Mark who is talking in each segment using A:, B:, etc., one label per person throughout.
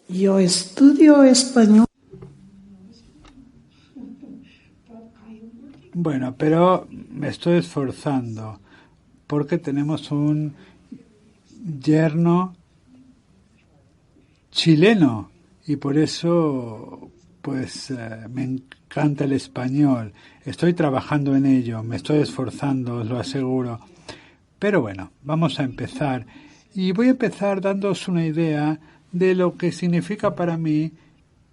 A: Yo estudio español.
B: Bueno, pero me estoy esforzando porque tenemos un yerno chileno y por eso pues me encanta el español. Estoy trabajando en ello, me estoy esforzando, os lo aseguro. Pero bueno, vamos a empezar. Y voy a empezar dándoos una idea de lo que significa para mí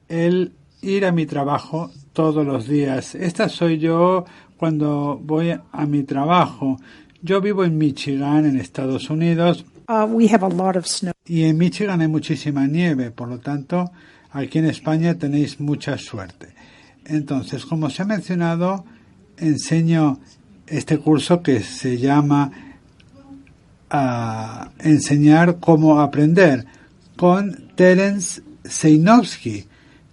B: el ir a mi trabajo todos los días. Esta soy yo cuando voy a mi trabajo. Yo vivo en Michigan, en Estados Unidos.
A: We have a lot of snow.
B: Y en Michigan hay muchísima nieve, por lo tanto, aquí en España tenéis mucha suerte. Entonces, como se ha mencionado, enseño este curso que se llama Enseñar cómo aprender, con Terence Sejnowski,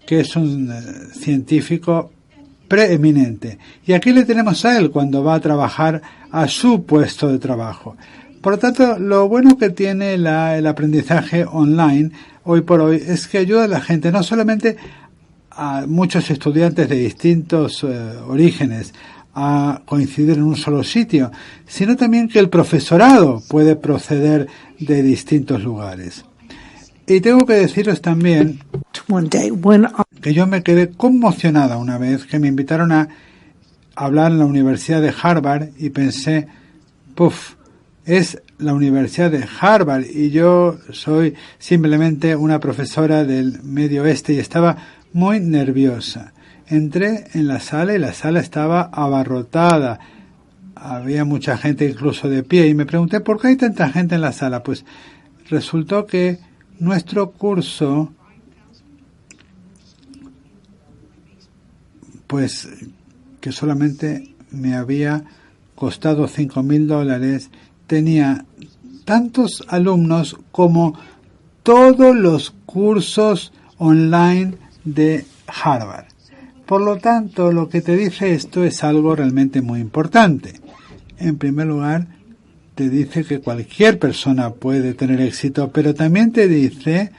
B: que es un científico preeminente. Y aquí le tenemos a él cuando va a trabajar a su puesto de trabajo. Por lo tanto, lo bueno que tiene el aprendizaje online hoy por hoy es que ayuda a la gente, no solamente a muchos estudiantes de distintos orígenes, a coincidir en un solo sitio, sino también que el profesorado puede proceder de distintos lugares. Y tengo que deciros también que yo me quedé conmocionada una vez que me invitaron a hablar en la Universidad de Harvard y pensé, es la Universidad de Harvard y yo soy simplemente una profesora del Medio Oeste y estaba muy nerviosa. Entré en la sala y la sala estaba abarrotada. Había mucha gente incluso de pie y me pregunté ¿por qué hay tanta gente en la sala? Pues resultó que nuestro curso, pues que solamente me había costado $5,000, tenía tantos alumnos como todos los cursos online de Harvard. Por lo tanto, lo que te dice esto es algo realmente muy importante. En primer lugar, te dice que cualquier persona puede tener éxito, pero también te dice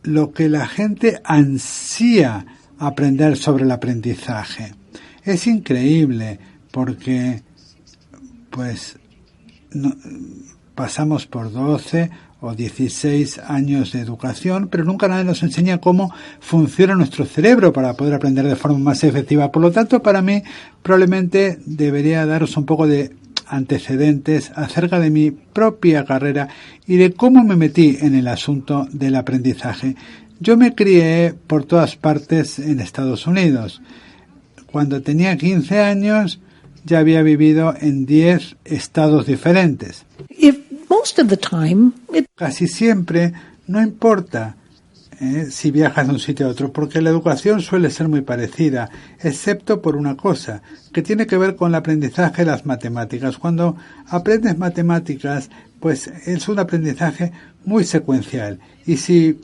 B: lo que la gente ansía aprender sobre el aprendizaje. Es increíble porque pasamos por 12 o 16 años de educación, pero nunca nadie nos enseña cómo funciona nuestro cerebro para poder aprender de forma más efectiva. Por lo tanto, para mí, probablemente debería daros un poco de antecedentes acerca de mi propia carrera y de cómo me metí en el asunto del aprendizaje. Yo me crié por todas partes en Estados Unidos. Cuando tenía 15 años, ya había vivido en 10 estados diferentes. Casi siempre, no importa si viajas de un sitio a otro, porque la educación suele ser muy parecida, excepto por una cosa, que tiene que ver con el aprendizaje de las matemáticas. Cuando aprendes matemáticas, pues es un aprendizaje muy secuencial. Y si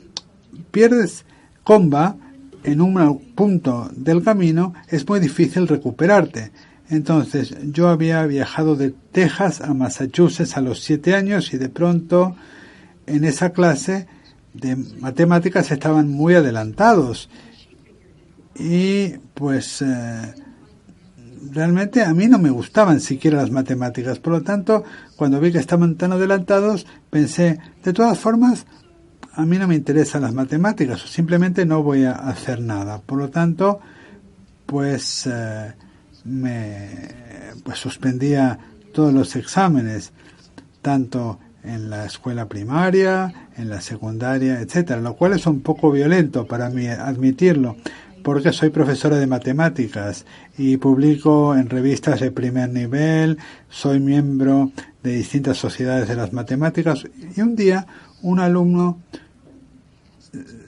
B: pierdes comba en un punto del camino, es muy difícil recuperarte. Entonces, yo había viajado de Texas a Massachusetts a los 7 años y de pronto en esa clase de matemáticas estaban muy adelantados. Y pues realmente a mí no me gustaban siquiera las matemáticas. Por lo tanto, cuando vi que estaban tan adelantados, pensé, de todas formas, a mí no me interesan las matemáticas, o simplemente no voy a hacer nada. Por lo tanto, pues suspendía todos los exámenes, tanto en la escuela primaria, en la secundaria, etcétera, lo cual es un poco violento para mí admitirlo, porque soy profesora de matemáticas y publico en revistas de primer nivel, soy miembro de distintas sociedades de las matemáticas, y un día un alumno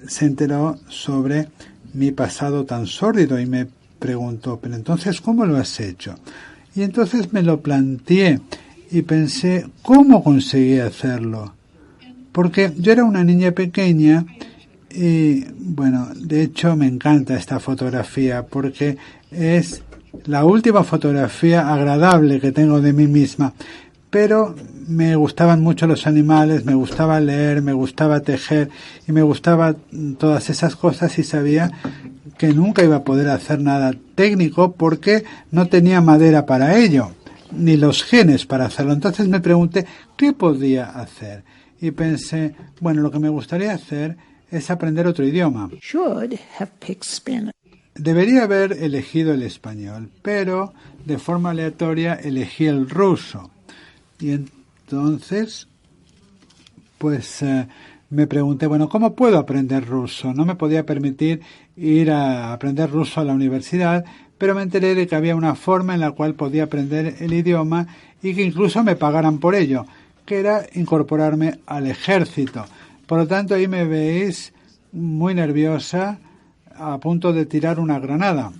B: se enteró sobre mi pasado tan sórdido y me preguntó, pero entonces, ¿cómo lo has hecho? Y entonces me lo planteé y pensé, ¿cómo conseguí hacerlo? Porque yo era una niña pequeña Y bueno, de hecho me encanta esta fotografía porque es la última fotografía agradable que tengo de mí misma. Pero me gustaban mucho los animales, me gustaba leer, me gustaba tejer y me gustaba todas esas cosas y sabía que nunca iba a poder hacer nada técnico porque no tenía madera para ello, ni los genes para hacerlo. Entonces me pregunté qué podía hacer y pensé, bueno, lo que me gustaría hacer es aprender otro idioma.
A: Should have picked Spanish.
B: Debería haber elegido el español, pero de forma aleatoria elegí el ruso. Y entonces, pues me pregunté, bueno, ¿cómo puedo aprender ruso? No me podía permitir ir a aprender ruso a la universidad, pero me enteré de que había una forma en la cual podía aprender el idioma y que incluso me pagaran por ello, que era incorporarme al ejército. Por lo tanto, ahí me veis muy nerviosa, a punto de tirar una granada.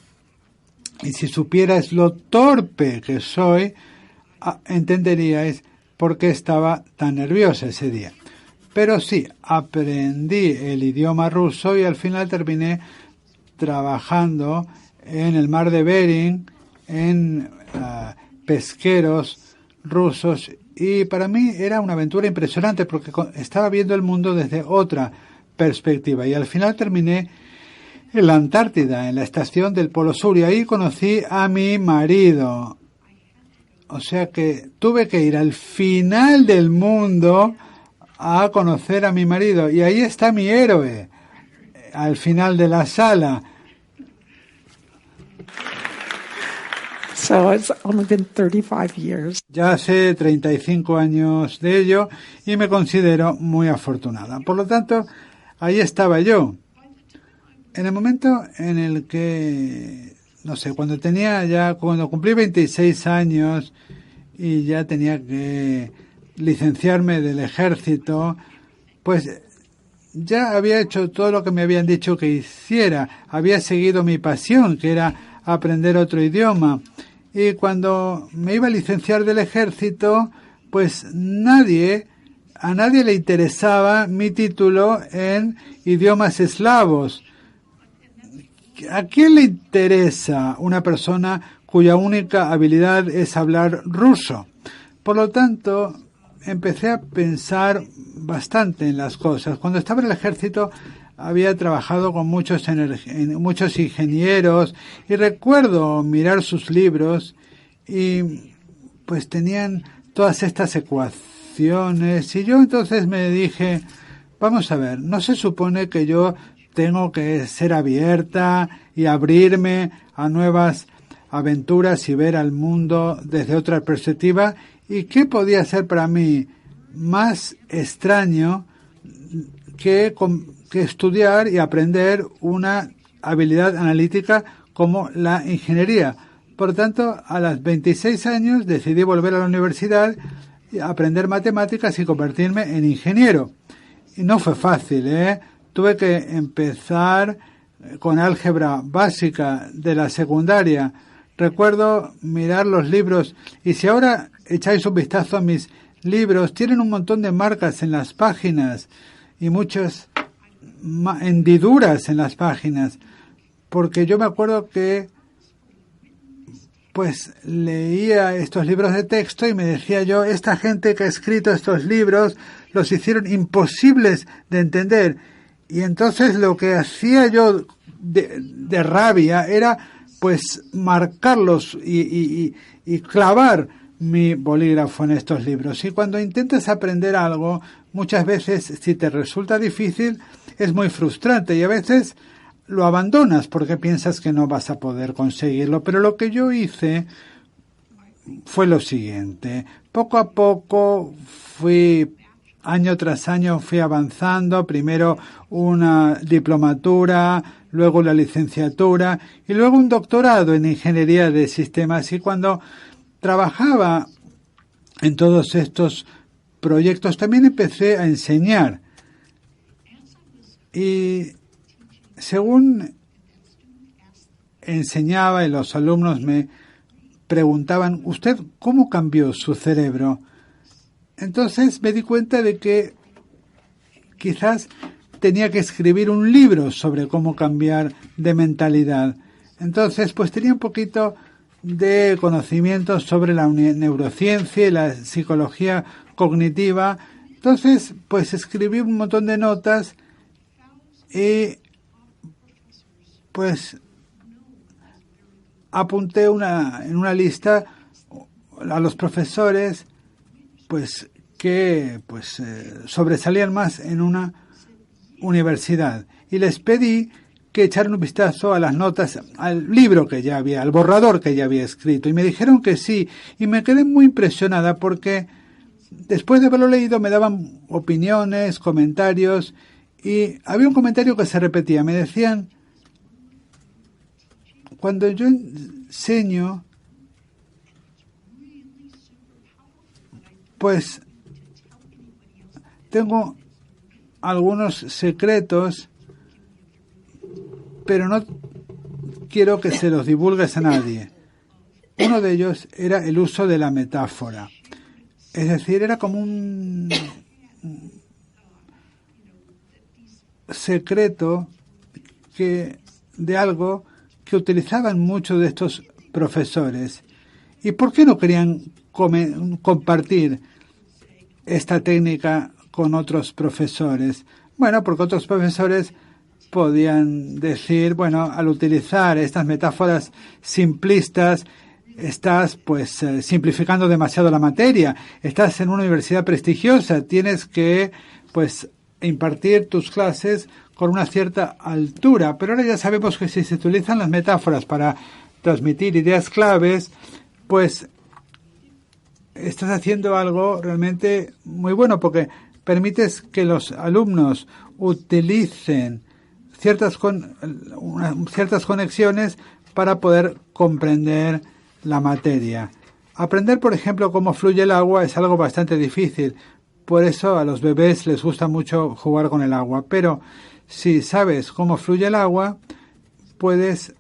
B: Y si supierais lo torpe que soy, entenderíais por qué estaba tan nerviosa ese día. Pero sí, aprendí el idioma ruso y al final terminé trabajando en el mar de Bering, en pesqueros rusos, y para mí era una aventura impresionante porque estaba viendo el mundo desde otra perspectiva y al final terminé en la Antártida, en la estación del Polo Sur, y ahí conocí a mi marido. O sea que tuve que ir al final del mundo a conocer a mi marido. Y ahí está mi héroe, al final de la sala.
A: So it's only been 35 years.
B: Ya hace 35 años de ello y me considero muy afortunada. Por lo tanto, ahí estaba yo. En el momento en el que, no sé, cuando cumplí 26 años y ya tenía que licenciarme del ejército, pues ya había hecho todo lo que me habían dicho que hiciera. Había seguido mi pasión, que era aprender otro idioma. Y cuando me iba a licenciar del ejército, pues a nadie le interesaba mi título en idiomas eslavos. ¿A quién le interesa una persona cuya única habilidad es hablar ruso? Por lo tanto, empecé a pensar bastante en las cosas. Cuando estaba en el ejército había trabajado con muchos ingenieros y recuerdo mirar sus libros y pues tenían todas estas ecuaciones y yo entonces me dije, vamos a ver, ¿no se supone que yo tengo que ser abierta y abrirme a nuevas aventuras y ver al mundo desde otra perspectiva? ¿Y qué podía ser para mí más extraño que estudiar y aprender una habilidad analítica como la ingeniería? Por tanto, a los 26 años decidí volver a la universidad, aprender matemáticas y convertirme en ingeniero. Y no fue fácil, Tuve que empezar con álgebra básica de la secundaria. Recuerdo mirar los libros y si ahora echáis un vistazo a mis libros, tienen un montón de marcas en las páginas y muchas hendiduras en las páginas. Porque yo me acuerdo que pues leía estos libros de texto y me decía yo, esta gente que ha escrito estos libros los hicieron imposibles de entender. Y entonces lo que hacía yo de rabia era pues marcarlos y clavar mi bolígrafo en estos libros. Y cuando intentas aprender algo, muchas veces si te resulta difícil es muy frustrante y a veces lo abandonas porque piensas que no vas a poder conseguirlo. Pero lo que yo hice fue lo siguiente. Poco a poco año tras año fui avanzando, primero una diplomatura, luego la licenciatura y luego un doctorado en ingeniería de sistemas. Y cuando trabajaba en todos estos proyectos también empecé a enseñar. Y según enseñaba y los alumnos me preguntaban, ¿usted cómo cambió su cerebro? Entonces me di cuenta de que quizás tenía que escribir un libro sobre cómo cambiar de mentalidad. Entonces, pues tenía un poquito de conocimiento sobre la neurociencia y la psicología cognitiva. Entonces, pues escribí un montón de notas y pues apunté en una lista a los profesores pues que pues sobresalían más en una universidad, y les pedí que echaran un vistazo a las notas, al libro que ya había, al borrador que ya había escrito, y me dijeron que sí, y me quedé muy impresionada porque después de haberlo leído me daban opiniones, comentarios, y había un comentario que se repetía. Me decían: cuando yo enseño, pues tengo algunos secretos, pero no quiero que se los divulgues a nadie. Uno de ellos era el uso de la metáfora. Es decir, era como un secreto de algo que utilizaban muchos de estos profesores. ¿Y por qué no querían compartir esta técnica con otros profesores? Bueno, porque otros profesores podían decir, bueno, al utilizar estas metáforas simplistas, estás pues simplificando demasiado la materia, estás en una universidad prestigiosa, tienes que pues impartir tus clases con una cierta altura. Pero ahora ya sabemos que si se utilizan las metáforas para transmitir ideas claves, pues estás haciendo algo realmente muy bueno, porque permites que los alumnos utilicen ciertas conexiones para poder comprender la materia. Aprender, por ejemplo, cómo fluye el agua es algo bastante difícil. Por eso a los bebés les gusta mucho jugar con el agua. Pero si sabes cómo fluye el agua, puedes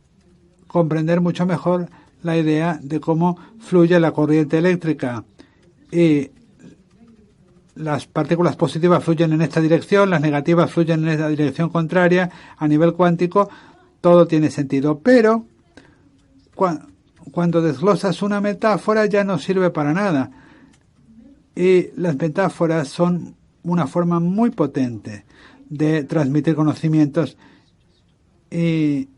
B: comprender mucho mejor la idea de cómo fluye la corriente eléctrica. Y las partículas positivas fluyen en esta dirección, las negativas fluyen en esta dirección contraria. A nivel cuántico todo tiene sentido. Pero cuando desglosas una metáfora ya no sirve para nada. Y las metáforas son una forma muy potente de transmitir conocimientos. Y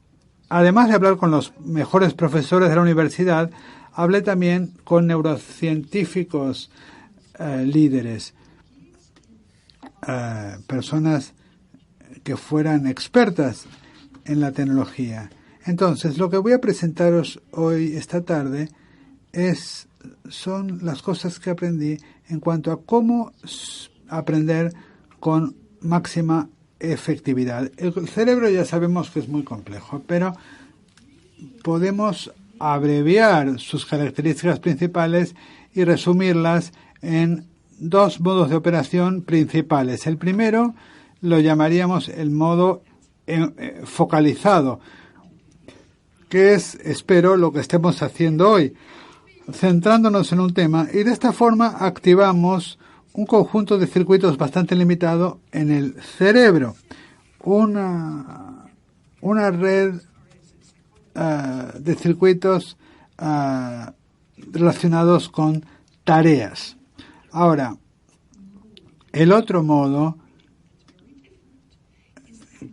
B: además de hablar con los mejores profesores de la universidad, hablé también con neurocientíficos líderes, personas que fueran expertas en la tecnología. Entonces, lo que voy a presentaros hoy, esta tarde, son las cosas que aprendí en cuanto a cómo aprender con máxima efectividad. El cerebro ya sabemos que es muy complejo, pero podemos abreviar sus características principales y resumirlas en dos modos de operación principales. El primero lo llamaríamos el modo focalizado, que es, espero, lo que estemos haciendo hoy, centrándonos en un tema, y de esta forma activamos un conjunto de circuitos bastante limitado en el cerebro, una red de circuitos relacionados con tareas. Ahora, el otro modo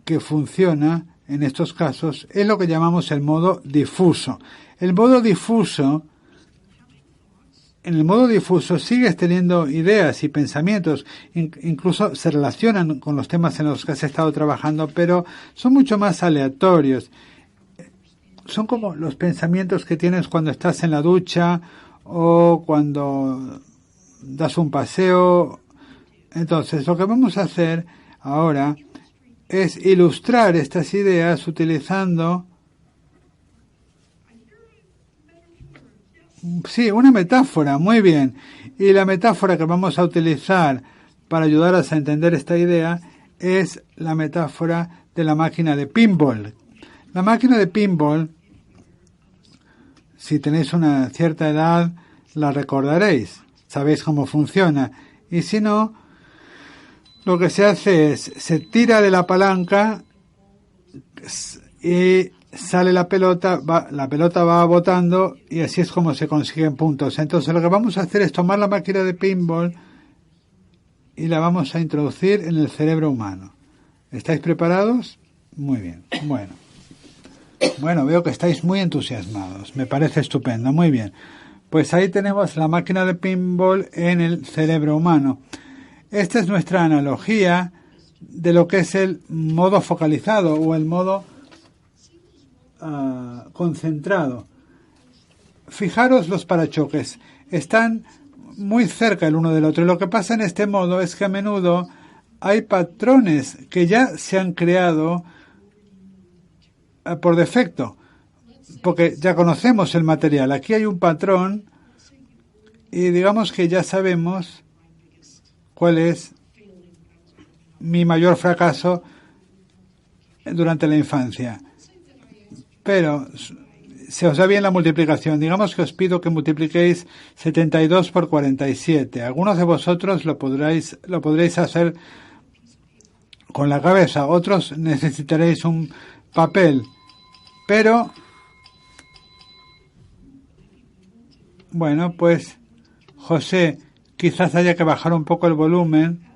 B: que funciona en estos casos es lo que llamamos el modo difuso. En el modo difuso sigues teniendo ideas y pensamientos, incluso se relacionan con los temas en los que has estado trabajando, pero son mucho más aleatorios. Son como los pensamientos que tienes cuando estás en la ducha o cuando das un paseo. Entonces, lo que vamos a hacer ahora es ilustrar estas ideas utilizando una metáfora. Muy bien. Y la metáfora que vamos a utilizar para ayudaros a entender esta idea es la metáfora de la máquina de pinball. La máquina de pinball, si tenéis una cierta edad, la recordaréis. Sabéis cómo funciona. Y si no, lo que se hace es, se tira de la palanca y sale la pelota va botando y así es como se consiguen puntos. Entonces lo que vamos a hacer es tomar la máquina de pinball y la vamos a introducir en el cerebro humano. ¿Estáis preparados? Muy bien. Bueno, veo que estáis muy entusiasmados. Me parece estupendo. Muy bien. Pues ahí tenemos la máquina de pinball en el cerebro humano. Esta es nuestra analogía de lo que es el modo focalizado o el modo concentrado. Fijaros los parachoques. Están muy cerca el uno del otro. Y lo que pasa en este modo es que a menudo hay patrones que ya se han creado por defecto, porque ya conocemos el material. Aquí hay un patrón y digamos que ya sabemos cuál es mi mayor fracaso durante la infancia. Pero se os da bien la multiplicación. Digamos que os pido que multipliquéis 72 por 47. Algunos de vosotros lo podréis hacer con la cabeza, otros necesitaréis un papel. Pero, bueno, pues, José, quizás haya que bajar un poco el volumen.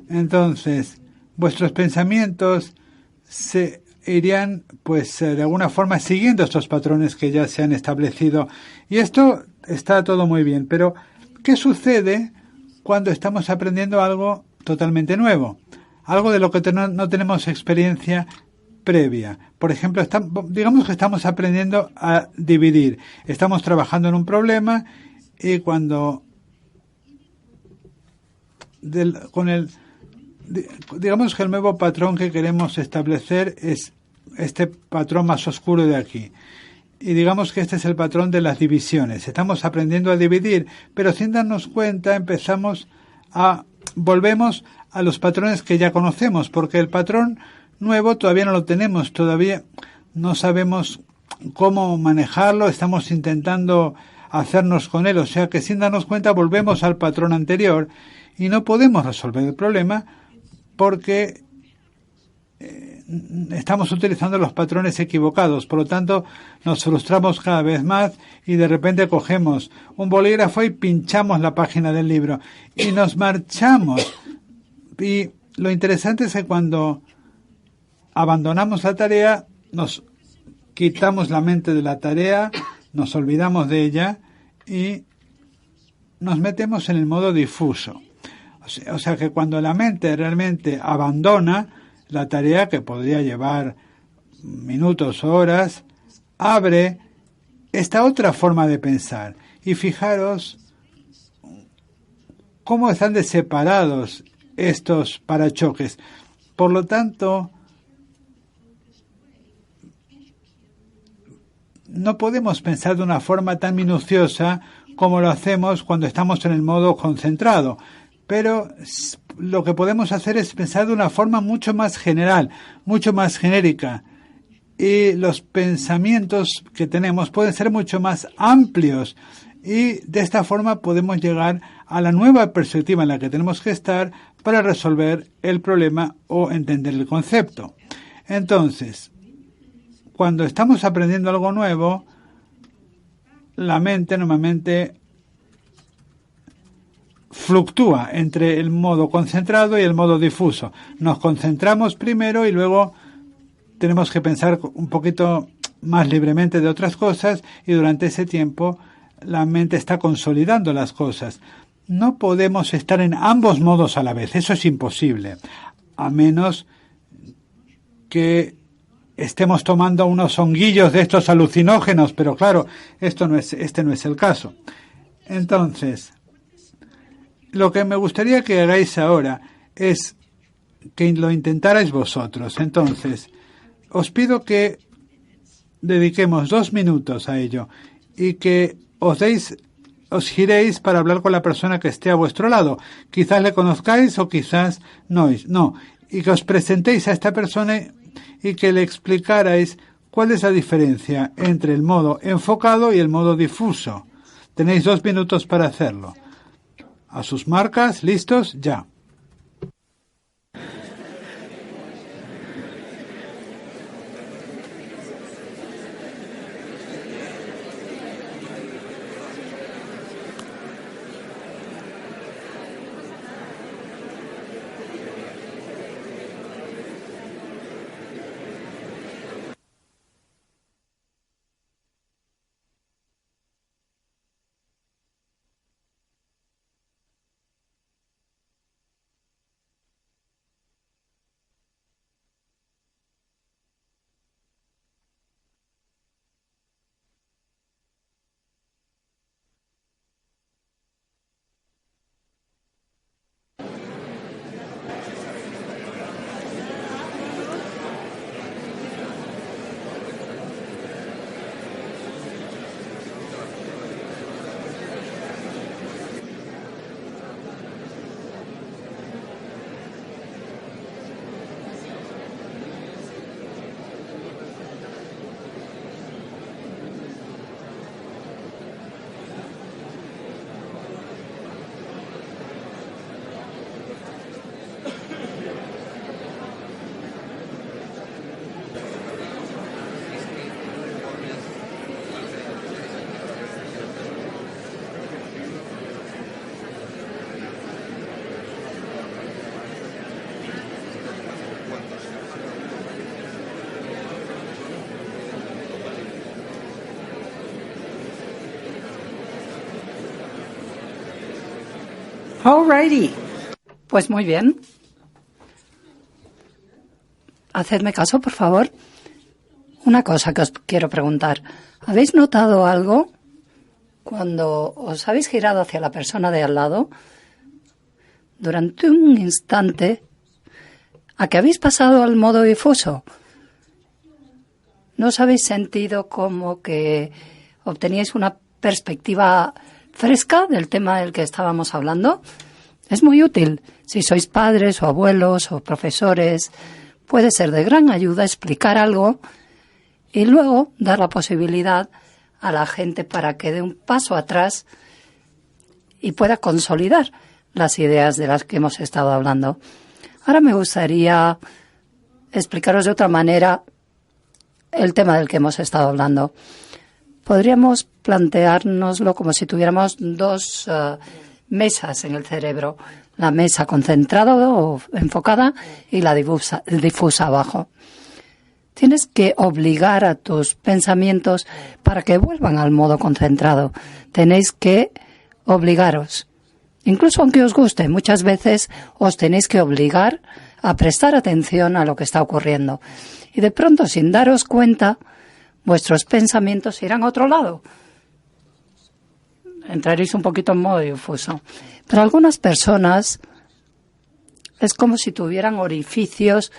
B: Entonces, vuestros pensamientos se irían, pues, de alguna forma siguiendo estos patrones que ya se han establecido. Y esto está todo muy bien. Pero, ¿qué sucede cuando estamos aprendiendo algo totalmente nuevo? Algo de lo que no tenemos experiencia previa. Por ejemplo, digamos que estamos aprendiendo a dividir. Estamos trabajando en un problema y cuando digamos que el nuevo patrón que queremos establecer es este patrón más oscuro de aquí. Y digamos que este es el patrón de las divisiones. Estamos aprendiendo a dividir, pero sin darnos cuenta volvemos a los patrones que ya conocemos, porque el patrón nuevo todavía no lo tenemos, todavía no sabemos cómo manejarlo, estamos intentando hacernos con él, o sea que sin darnos cuenta volvemos al patrón anterior y no podemos resolver el problema porque estamos utilizando los patrones equivocados. Por lo tanto, nos frustramos cada vez más y de repente cogemos un bolígrafo y pinchamos la página del libro y nos marchamos. Y lo interesante es que cuando abandonamos la tarea, nos quitamos la mente de la tarea, nos olvidamos de ella y nos metemos en el modo difuso. O sea que cuando la mente realmente abandona la tarea, que podría llevar minutos o horas, abre esta otra forma de pensar. Y fijaros cómo están de separados estos parachoques. Por lo tanto, no podemos pensar de una forma tan minuciosa como lo hacemos cuando estamos en el modo concentrado. Pero lo que podemos hacer es pensar de una forma mucho más general, mucho más genérica. Y los pensamientos que tenemos pueden ser mucho más amplios. Y de esta forma podemos llegar a la nueva perspectiva en la que tenemos que estar para resolver el problema o entender el concepto. Entonces, cuando estamos aprendiendo algo nuevo, la mente normalmente fluctúa entre el modo concentrado y el modo difuso. Nos concentramos primero y luego tenemos que pensar un poquito más libremente de otras cosas y durante ese tiempo la mente está consolidando las cosas. No podemos estar en ambos modos a la vez, eso es imposible, a menos que estemos tomando unos honguillos de estos alucinógenos, pero claro, este no es el caso. Entonces, lo que me gustaría que hagáis ahora es que lo intentarais vosotros. Entonces, os pido que dediquemos 2 minutos a ello y que os giréis para hablar con la persona que esté a vuestro lado. Quizás le conozcáis o quizás no. Y que os presentéis a esta persona y que le explicarais cuál es la diferencia entre el modo enfocado y el modo difuso. Tenéis 2 minutos para hacerlo. A sus marcas, listos, ya.
A: Alrighty.
C: Pues muy bien. Hacedme caso, por favor. Una cosa que os quiero preguntar. ¿Habéis notado algo cuando os habéis girado hacia la persona de al lado? Durante un instante, ¿a que habéis pasado al modo difuso? ¿No os habéis sentido como que obteníais una perspectiva fresca del tema del que estábamos hablando? Es muy útil. Si sois padres o abuelos o profesores, puede ser de gran ayuda explicar algo y luego dar la posibilidad a la gente para que dé un paso atrás y pueda consolidar las ideas de las que hemos estado hablando. Ahora me gustaría explicaros de otra manera el tema del que hemos estado hablando. Podríamos planteárnoslo como si tuviéramos dos mesas en el cerebro. La mesa concentrada o enfocada y la difusa abajo. Tienes que obligar a tus pensamientos para que vuelvan al modo concentrado. Tenéis que obligaros. Incluso aunque os guste, muchas veces os tenéis que obligar a prestar atención a lo que está ocurriendo. Y de pronto, sin daros cuenta, vuestros pensamientos irán a otro lado. Entraréis un poquito en modo difuso. Pero algunas personas es como si tuvieran orificios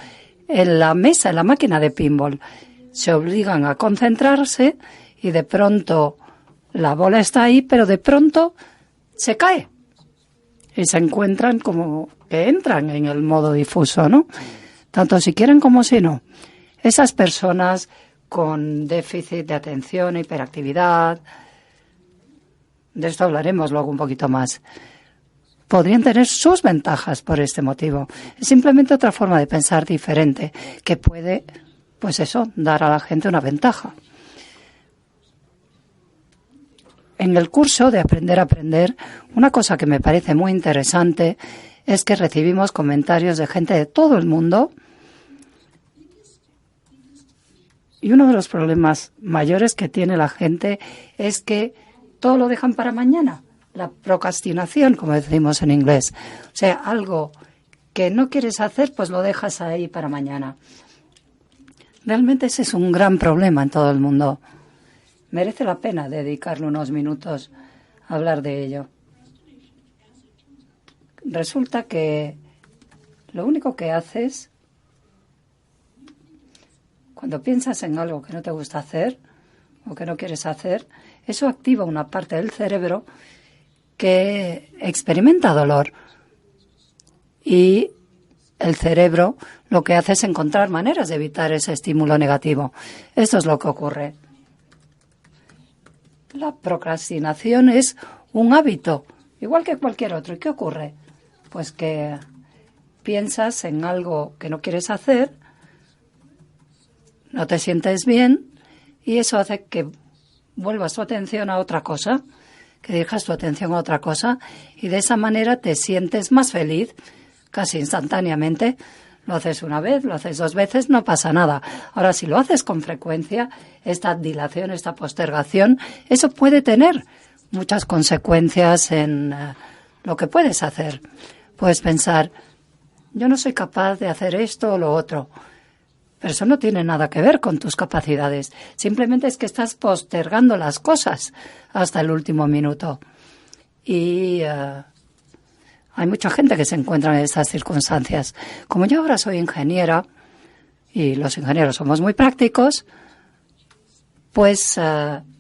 C: en la mesa, en la máquina de pinball. Se obligan a concentrarse y de pronto la bola está ahí, pero de pronto se cae. Y se encuentran como que entran en el modo difuso, ¿no? Tanto si quieren como si no. Esas personas con déficit de atención, hiperactividad, de esto hablaremos luego un poquito más, podrían tener sus ventajas por este motivo. Es simplemente otra forma de pensar diferente que puede, pues eso, dar a la gente una ventaja. En el curso de Aprender a Aprender, una cosa que me parece muy interesante es que recibimos comentarios de gente de todo el mundo. Y uno de los problemas mayores que tiene la gente es que todo lo dejan para mañana. La procrastinación, como decimos en inglés. O sea, algo que no quieres hacer, pues lo dejas ahí para mañana. Realmente ese es un gran problema en todo el mundo. Merece la pena dedicarle unos minutos a hablar de ello. Resulta que lo único que haces cuando piensas en algo que no te gusta hacer o que no quieres hacer, eso activa una parte del cerebro que experimenta dolor. Y el cerebro lo que hace es encontrar maneras de evitar ese estímulo negativo. Esto es lo que ocurre. La procrastinación es un hábito, igual que cualquier otro. ¿Y qué ocurre? Pues que piensas en algo que no quieres hacer, no te sientes bien y eso hace que vuelvas tu atención a otra cosa, que dirijas tu atención a otra cosa y de esa manera te sientes más feliz casi instantáneamente. Lo haces una vez, lo haces 2 veces, no pasa nada. Ahora, si lo haces con frecuencia, esta dilación, esta postergación, eso puede tener muchas consecuencias en lo que puedes hacer. Puedes pensar, yo no soy capaz de hacer esto o lo otro. Pero eso no tiene nada que ver con tus capacidades. Simplemente es que estás postergando las cosas hasta el último minuto. Y hay mucha gente que se encuentra en estas circunstancias. Como yo ahora soy ingeniera, y los ingenieros somos muy prácticos, pues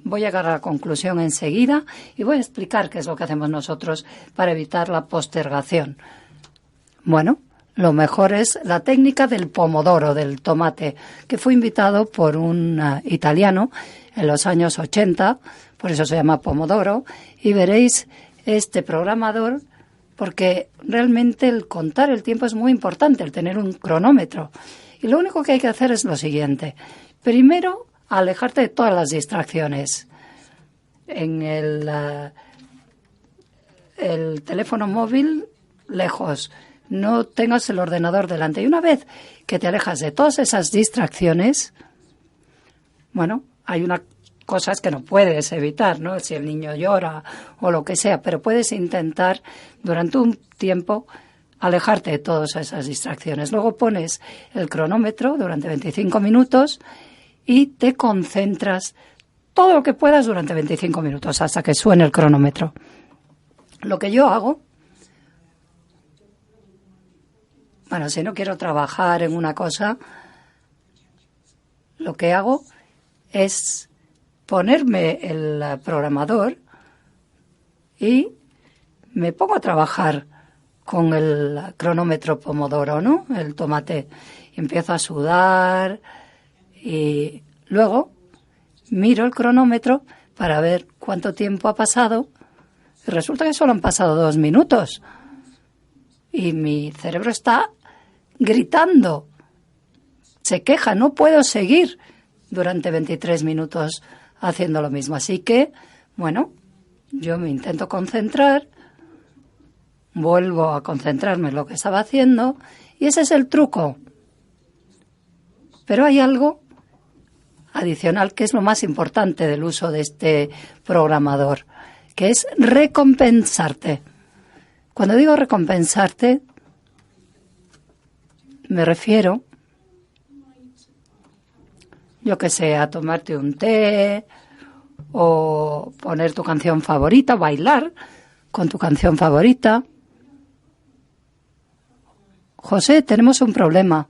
C: voy a llegar a la conclusión enseguida y voy a explicar qué es lo que hacemos nosotros para evitar la postergación. Bueno, lo mejor es la técnica del pomodoro, del tomate, que fue invitado por un italiano en los años 80, por eso se llama pomodoro, y veréis este programador, porque realmente el contar el tiempo es muy importante, el tener un cronómetro. Y lo único que hay que hacer es lo siguiente. Primero, alejarte de todas las distracciones. En el teléfono móvil, lejos. No tengas el ordenador delante. Y una vez que te alejas de todas esas distracciones, bueno, hay una cosas que no puedes evitar, ¿no? Si el niño llora o lo que sea, pero puedes intentar durante un tiempo alejarte de todas esas distracciones. Luego pones el cronómetro durante 25 minutos y te concentras todo lo que puedas durante 25 minutos hasta que suene el cronómetro. Lo que yo hago, bueno, si no quiero trabajar en una cosa, lo que hago es ponerme el programador y me pongo a trabajar con el cronómetro Pomodoro, ¿no? El tomate. Empiezo a sudar y luego miro el cronómetro para ver cuánto tiempo ha pasado y resulta que solo han pasado 2 minutos y mi cerebro está gritando, se queja, no puedo seguir durante 23 minutos haciendo lo mismo. Así que, bueno, yo me intento concentrar, vuelvo a concentrarme en lo que estaba haciendo y ese es el truco. Pero hay algo adicional que es lo más importante del uso de este programador, que es recompensarte. Cuando digo recompensarte, me refiero, yo que sé, a tomarte un té o poner tu canción favorita, bailar con tu canción favorita. José, tenemos un problema.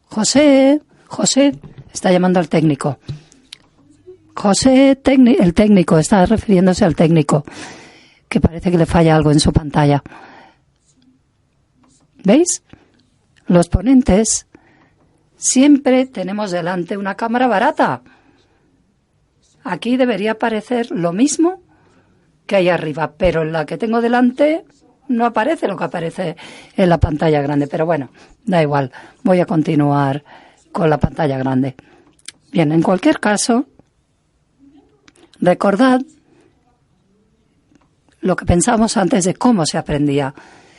C: José, está llamando al técnico. José, el técnico, está refiriéndose al técnico, que parece que le falla algo en su pantalla. ¿Veis? Los ponentes siempre tenemos delante una cámara barata. Aquí debería aparecer lo mismo que ahí arriba, pero en la que tengo delante no aparece lo que aparece en la pantalla grande. Pero bueno, da igual, voy a continuar con la pantalla grande. Bien, en cualquier caso, recordad lo que pensamos antes de cómo se aprendía.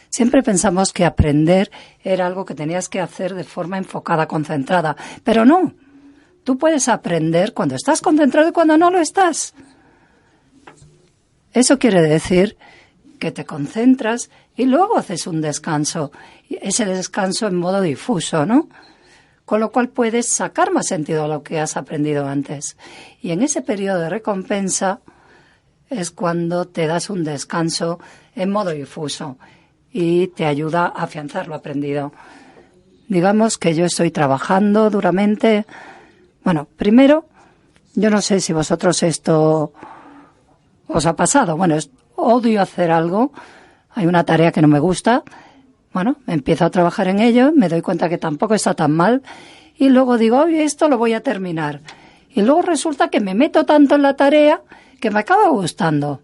C: Siempre pensamos que aprender era algo que tenías que hacer de forma enfocada, concentrada. Pero no. Tú puedes aprender cuando estás concentrado y cuando no lo estás. Eso quiere decir que te concentras y luego haces un descanso. Ese descanso en modo difuso, ¿no? Con lo cual puedes sacar más sentido a lo que has aprendido antes. Y en ese periodo de recompensa es cuando te das un descanso en modo difuso y te ayuda a afianzar lo aprendido. Digamos que yo estoy trabajando duramente. Bueno, primero, yo no sé si vosotros esto os ha pasado. Bueno, odio hacer algo, hay una tarea que no me gusta, bueno, empiezo a trabajar en ello, me doy cuenta que tampoco está tan mal y luego digo, oye, esto lo voy a terminar. Y luego resulta que me meto tanto en la tarea que me acaba gustando.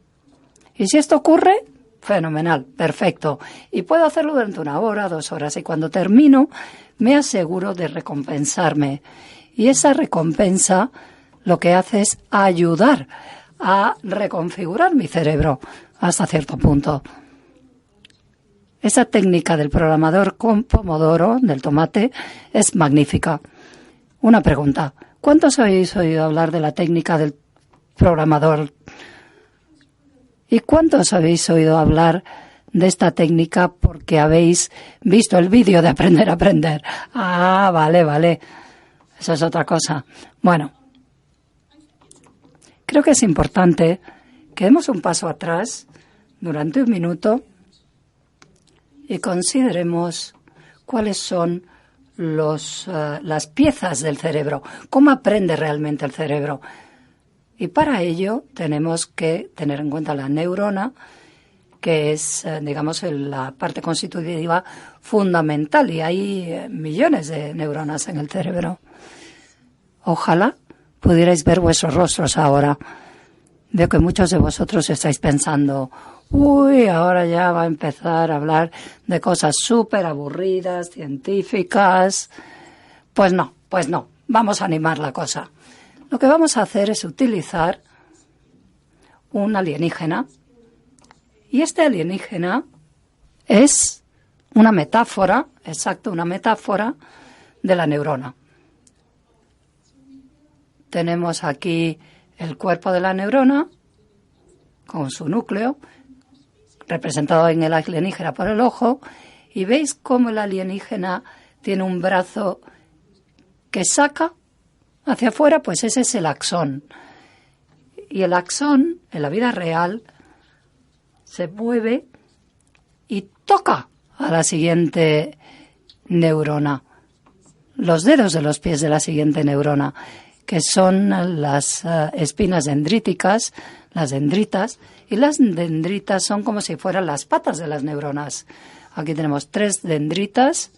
C: Y si esto ocurre, fenomenal, perfecto. Y puedo hacerlo durante 1 hora, 2 horas. Y cuando termino, me aseguro de recompensarme. Y esa recompensa lo que hace es ayudar a reconfigurar mi cerebro hasta cierto punto. Esa técnica del programador con Pomodoro, del tomate, es magnífica. Una pregunta. ¿Cuántos habéis oído hablar de la técnica del programador? ¿Y cuántos habéis oído hablar de esta técnica porque habéis visto el vídeo de Aprender a Aprender? Ah, vale. Eso es otra cosa. Bueno, creo que es importante que demos un paso atrás durante 1 minuto y consideremos cuáles son las piezas del cerebro, cómo aprende realmente el cerebro. Y para ello tenemos que tener en cuenta la neurona, que es, digamos, la parte constitutiva fundamental, y hay millones de neuronas en el cerebro. Ojalá pudierais ver vuestros rostros ahora. Veo que muchos de vosotros estáis pensando, uy, ahora ya va a empezar a hablar de cosas súper aburridas, científicas. Pues no, vamos a animar la cosa. Lo que vamos a hacer es utilizar un alienígena. Y este alienígena es una metáfora, una metáfora de la neurona. tenemos aquí el cuerpo de la neurona con su núcleo, representado en el alienígena por el ojo, y veis cómo el alienígena tiene un brazo que saca hacia afuera, pues ese es el axón. Y el axón, en la vida real, se mueve y toca a la siguiente neurona, los dedos de los pies de la siguiente neurona, que son las espinas dendríticas, las dendritas, y las dendritas son como si fueran las patas de las neuronas. Aquí tenemos 3 dendritas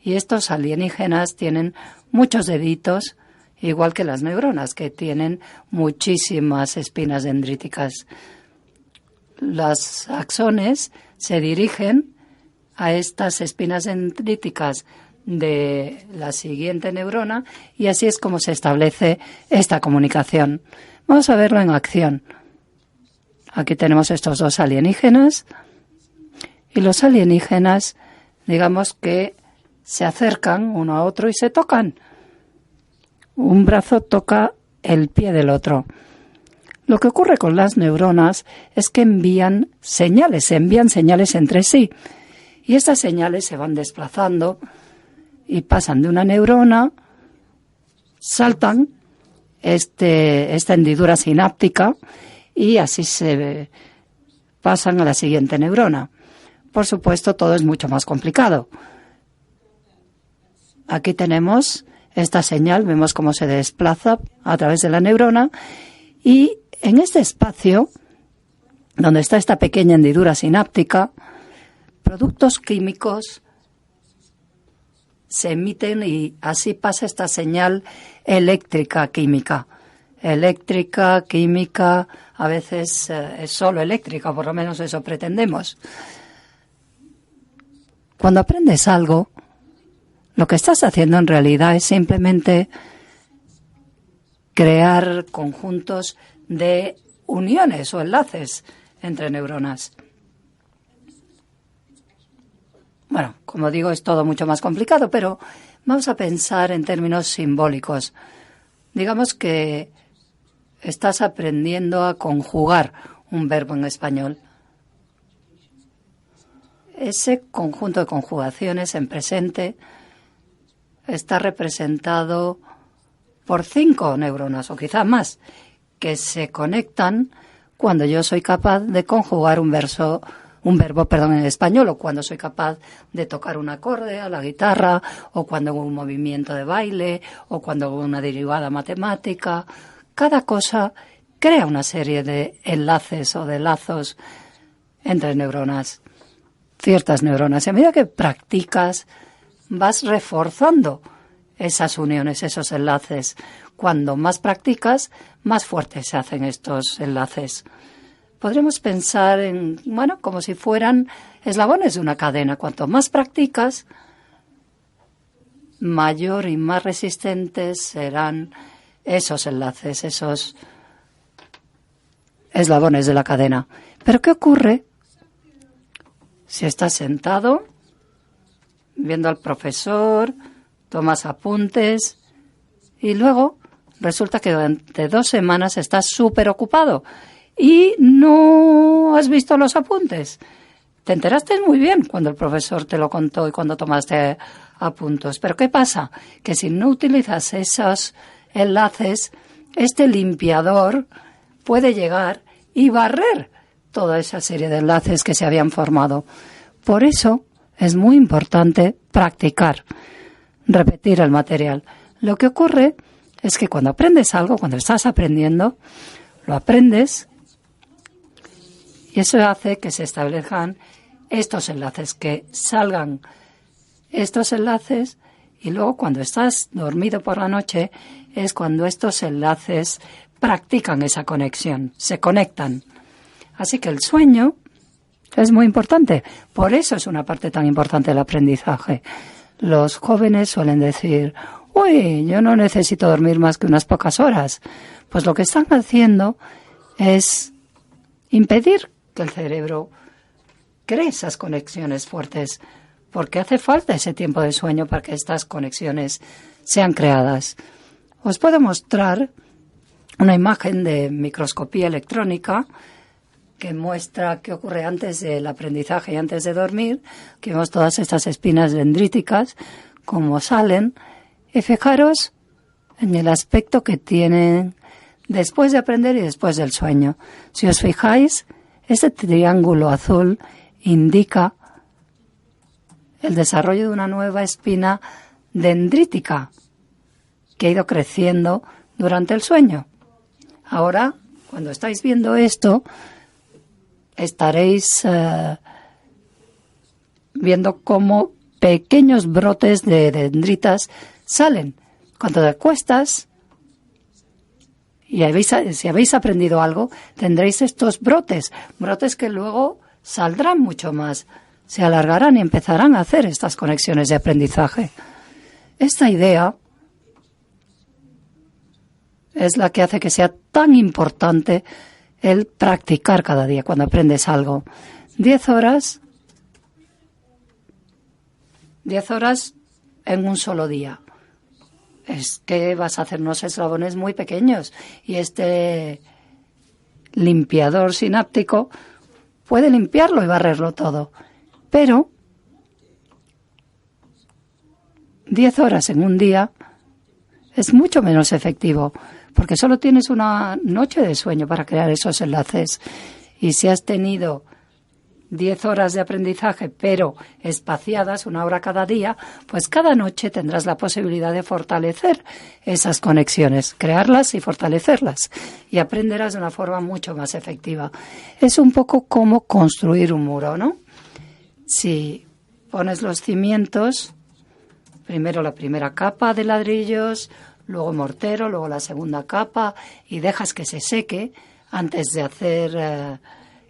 C: y estos alienígenas tienen muchos deditos, igual que las neuronas, que tienen muchísimas espinas dendríticas. Los axones se dirigen a estas espinas dendríticas de la siguiente neurona y así es como se establece esta comunicación. Vamos a verlo en acción. Aquí tenemos estos 2 alienígenas y los alienígenas, digamos que se acercan uno a otro y se tocan. Un brazo toca el pie del otro. Lo que ocurre con las neuronas es que envían señales entre sí. Y estas señales se van desplazando y pasan de una neurona, saltan esta hendidura sináptica y así se pasan a la siguiente neurona. Por supuesto, todo es mucho más complicado. Aquí tenemos esta señal, vemos cómo se desplaza a través de la neurona y en este espacio, donde está esta pequeña hendidura sináptica, productos químicos se emiten y así pasa esta señal eléctrica, química. Eléctrica, química, a veces es solo eléctrica, por lo menos eso pretendemos. Cuando aprendes algo, lo que estás haciendo en realidad es simplemente crear conjuntos de uniones o enlaces entre neuronas. Bueno, como digo, es todo mucho más complicado, pero vamos a pensar en términos simbólicos. Digamos que estás aprendiendo a conjugar un verbo en español. Ese conjunto de conjugaciones en presente está representado por 5 neuronas o quizá más que se conectan cuando yo soy capaz de conjugar un verbo en español, o cuando soy capaz de tocar un acorde a la guitarra, o cuando hago un movimiento de baile, o cuando hago una derivada matemática. Cada cosa crea una serie de enlaces o de lazos entre neuronas, ciertas neuronas. Y a medida que practicas, vas reforzando esas uniones, esos enlaces. Cuando más practicas, más fuertes se hacen estos enlaces. Podremos pensar en, como si fueran eslabones de una cadena. Cuanto más practicas, mayor y más resistentes serán esos enlaces, esos eslabones de la cadena. Pero ¿qué ocurre si estás sentado, viendo al profesor, tomas apuntes y luego resulta que durante 2 semanas estás súper ocupado y no has visto los apuntes? Te enteraste muy bien cuando el profesor te lo contó y cuando tomaste apuntes. Pero ¿qué pasa? Que si no utilizas esos enlaces, este limpiador puede llegar y barrer toda esa serie de enlaces que se habían formado. Por eso es muy importante practicar, repetir el material. Lo que ocurre es que cuando aprendes algo, cuando estás aprendiendo, lo aprendes y eso hace que se establezcan estos enlaces, que salgan estos enlaces, y luego cuando estás dormido por la noche es cuando estos enlaces practican esa conexión, se conectan. Así que el sueño es muy importante. Por eso es una parte tan importante del aprendizaje. Los jóvenes suelen decir, uy, yo no necesito dormir más que unas pocas horas. Pues lo que están haciendo es impedir que el cerebro cree esas conexiones fuertes, porque hace falta ese tiempo de sueño para que estas conexiones sean creadas. Os puedo mostrar una imagen de microscopía electrónica que muestra qué ocurre antes del aprendizaje y antes de dormir, que vemos todas estas espinas dendríticas, cómo salen, y fijaros en el aspecto que tienen después de aprender y después del sueño. Si os fijáis, este triángulo azul indica el desarrollo de una nueva espina dendrítica que ha ido creciendo durante el sueño. Ahora, cuando estáis viendo esto, estaréis viendo cómo pequeños brotes de dendritas salen. Cuando te acuestas y si habéis aprendido algo, tendréis estos brotes que luego saldrán mucho más, se alargarán y empezarán a hacer estas conexiones de aprendizaje. Esta idea es la que hace que sea tan importante el practicar cada día cuando aprendes algo. 10 horas en un solo día. Es que vas a hacer unos eslabones muy pequeños y este limpiador sináptico puede limpiarlo y barrerlo todo. Pero 10 horas en un día es mucho menos efectivo, porque solo tienes una noche de sueño para crear esos enlaces. Y si has tenido 10 horas de aprendizaje, pero espaciadas, 1 hora cada día, pues cada noche tendrás la posibilidad de fortalecer esas conexiones, crearlas y fortalecerlas, y aprenderás de una forma mucho más efectiva. Es un poco como construir un muro, ¿no? Si pones los cimientos, primero la primera capa de ladrillos, luego mortero, luego la segunda capa, y dejas que se seque antes de hacer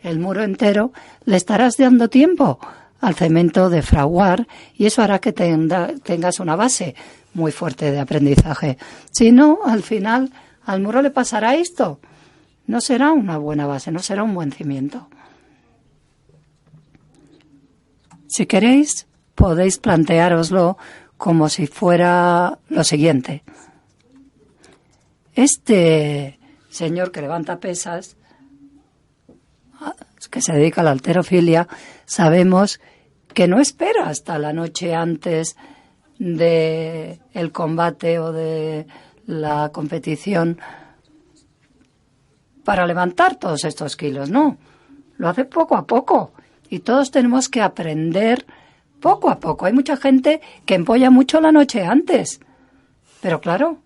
C: el muro entero, le estarás dando tiempo al cemento de fraguar y eso hará que tengas una base muy fuerte de aprendizaje. Si no, al final al muro le pasará esto. No será una buena base, no será un buen cimiento. Si queréis, podéis planteároslo como si fuera lo siguiente. Este señor que levanta pesas, que se dedica a la halterofilia, sabemos que no espera hasta la noche antes de el combate o de la competición para levantar todos estos kilos, no. Lo hace poco a poco y todos tenemos que aprender poco a poco. Hay mucha gente que empolla mucho la noche antes, pero claro,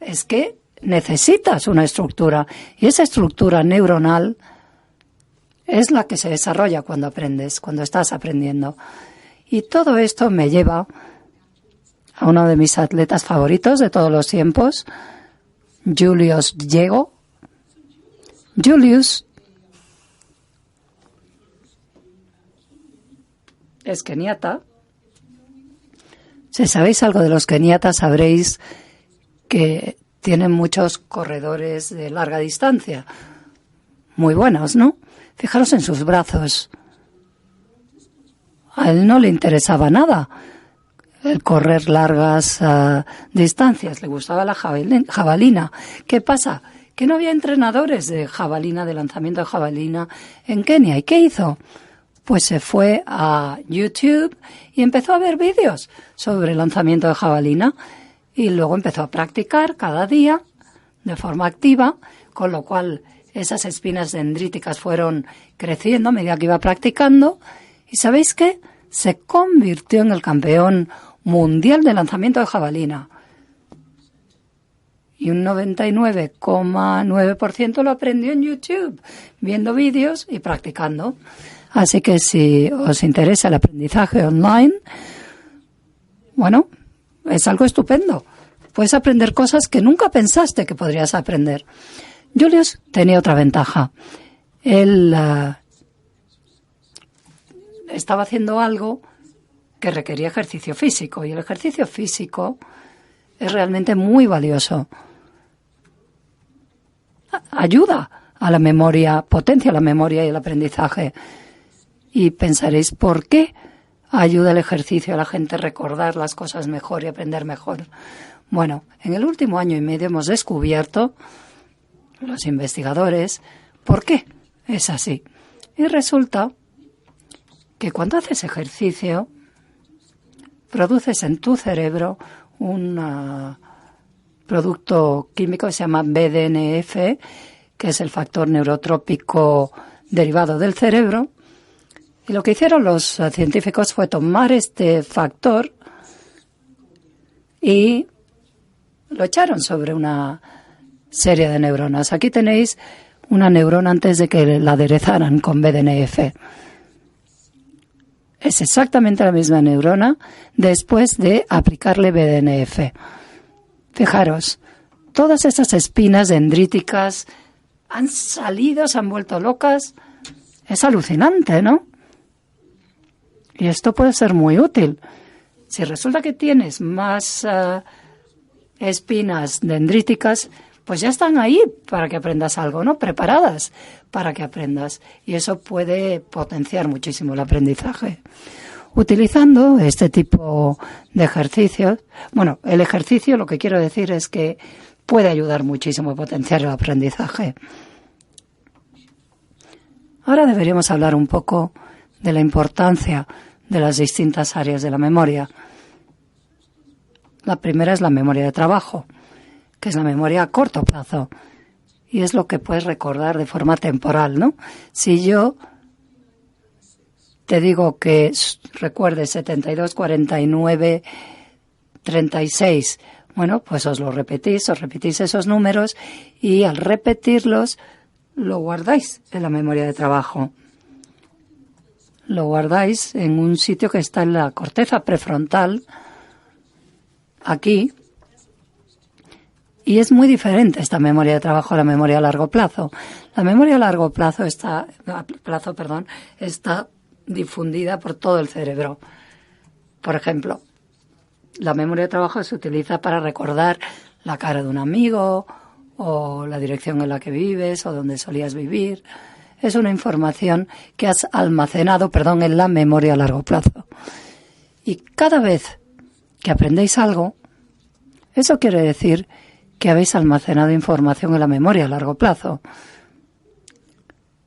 C: es que necesitas una estructura y esa estructura neuronal es la que se desarrolla cuando aprendes, cuando estás aprendiendo. Y todo esto me lleva a uno de mis atletas favoritos de todos los tiempos, Julius Yego. Julius es keniata. Si sabéis algo de los keniatas, sabréis que tienen muchos corredores de larga distancia. Muy buenos, ¿no? Fijaros en sus brazos. A él no le interesaba nada el correr largas distancias. Le gustaba la jabalina. ¿Qué pasa? Que no había entrenadores de jabalina, de lanzamiento de jabalina en Kenia. ¿Y qué hizo? Pues se fue a YouTube y empezó a ver vídeos sobre el lanzamiento de jabalina. Y luego empezó a practicar cada día de forma activa, con lo cual esas espinas dendríticas fueron creciendo a medida que iba practicando. ¿Y sabéis qué? Se convirtió en el campeón mundial de lanzamiento de jabalina. Y un 99,9% lo aprendió en YouTube, viendo vídeos y practicando. Así que si os interesa el aprendizaje online, bueno, es algo estupendo. Puedes aprender cosas que nunca pensaste que podrías aprender. Julius tenía otra ventaja. Él estaba haciendo algo que requería ejercicio físico y el ejercicio físico es realmente muy valioso. Ayuda a la memoria, potencia la memoria y el aprendizaje. Y pensaréis, ¿por qué ayuda el ejercicio a la gente a recordar las cosas mejor y aprender mejor? Bueno, en el último año y medio hemos descubierto los investigadores, ¿por qué es así? Y resulta que cuando haces ejercicio, produces en tu cerebro un producto químico que se llama BDNF, que es el factor neurotrópico derivado del cerebro. Y lo que hicieron los científicos fue tomar este factor y lo echaron sobre una serie de neuronas. Aquí tenéis una neurona antes de que la aderezaran con BDNF. Es exactamente la misma neurona después de aplicarle BDNF. Fijaros, todas esas espinas dendríticas han salido, se han vuelto locas. Es alucinante, ¿no? Y esto puede ser muy útil. Si resulta que tienes más espinas dendríticas, pues ya están ahí para que aprendas algo, ¿no? Preparadas para que aprendas. Y eso puede potenciar muchísimo el aprendizaje. Utilizando este tipo de ejercicios, bueno, el ejercicio lo que quiero decir es que puede ayudar muchísimo a potenciar el aprendizaje. Ahora deberíamos hablar un poco de la importancia de las distintas áreas de la memoria. La primera es la memoria de trabajo, que es la memoria a corto plazo, y es lo que puedes recordar de forma temporal, ¿no? Si yo te digo que recuerdes 72, 49, 36, bueno, pues os repetís esos números y al repetirlos lo guardáis en la memoria de trabajo. Lo guardáis en un sitio que está en la corteza prefrontal, aquí, y es muy diferente esta memoria de trabajo a la memoria a largo plazo. La memoria a largo plazo está difundida por todo el cerebro. Por ejemplo, la memoria de trabajo se utiliza para recordar la cara de un amigo o la dirección en la que vives o donde solías vivir. Es una información que has almacenado, en la memoria a largo plazo. Y cada vez que aprendéis algo, eso quiere decir que habéis almacenado información en la memoria a largo plazo.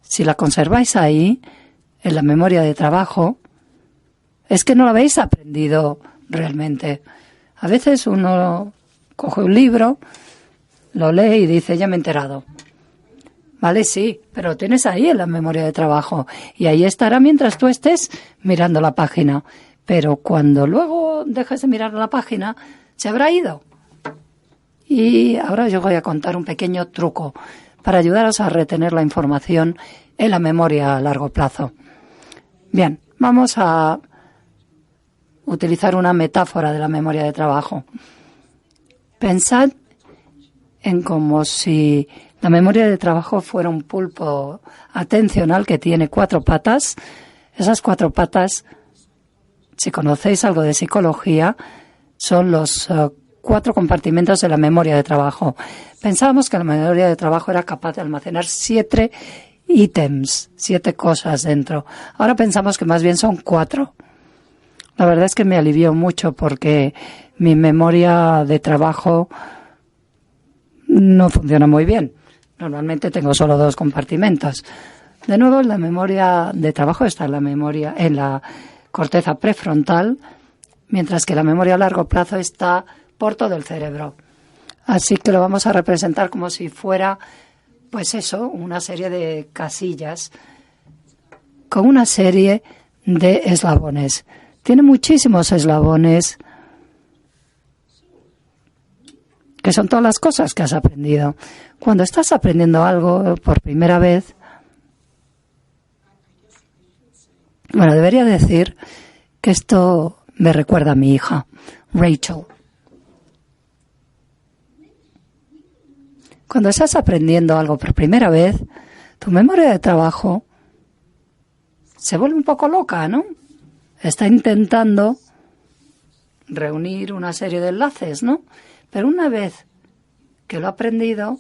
C: Si la conserváis ahí, en la memoria de trabajo, es que no lo habéis aprendido realmente. A veces uno coge un libro, lo lee y dice, ya me he enterado. Vale, sí, pero lo tienes ahí en la memoria de trabajo y ahí estará mientras tú estés mirando la página. Pero cuando luego dejes de mirar la página, se habrá ido. Y ahora yo voy a contar un pequeño truco para ayudaros a retener la información en la memoria a largo plazo. Bien, vamos a utilizar una metáfora de la memoria de trabajo. Pensad en como si la memoria de trabajo fuera un pulpo atencional que tiene 4 patas. Esas 4 patas, si conocéis algo de psicología, son los 4 compartimentos de la memoria de trabajo. Pensábamos que la memoria de trabajo era capaz de almacenar 7 ítems, 7 cosas dentro. Ahora pensamos que más bien son 4. La verdad es que me alivió mucho porque mi memoria de trabajo no funciona muy bien. Normalmente tengo solo 2 compartimentos. De nuevo, la memoria de trabajo está en la corteza prefrontal, mientras que la memoria a largo plazo está por todo el cerebro. Así que lo vamos a representar como si fuera, pues eso, una serie de casillas con una serie de eslabones. Tiene muchísimos eslabones que son todas las cosas que has aprendido. Cuando estás aprendiendo algo por primera vez, bueno, debería decir que esto me recuerda a mi hija, Rachel. Cuando estás aprendiendo algo por primera vez, tu memoria de trabajo se vuelve un poco loca, ¿no? Está intentando reunir una serie de enlaces, ¿no? Pero una vez que lo ha aprendido,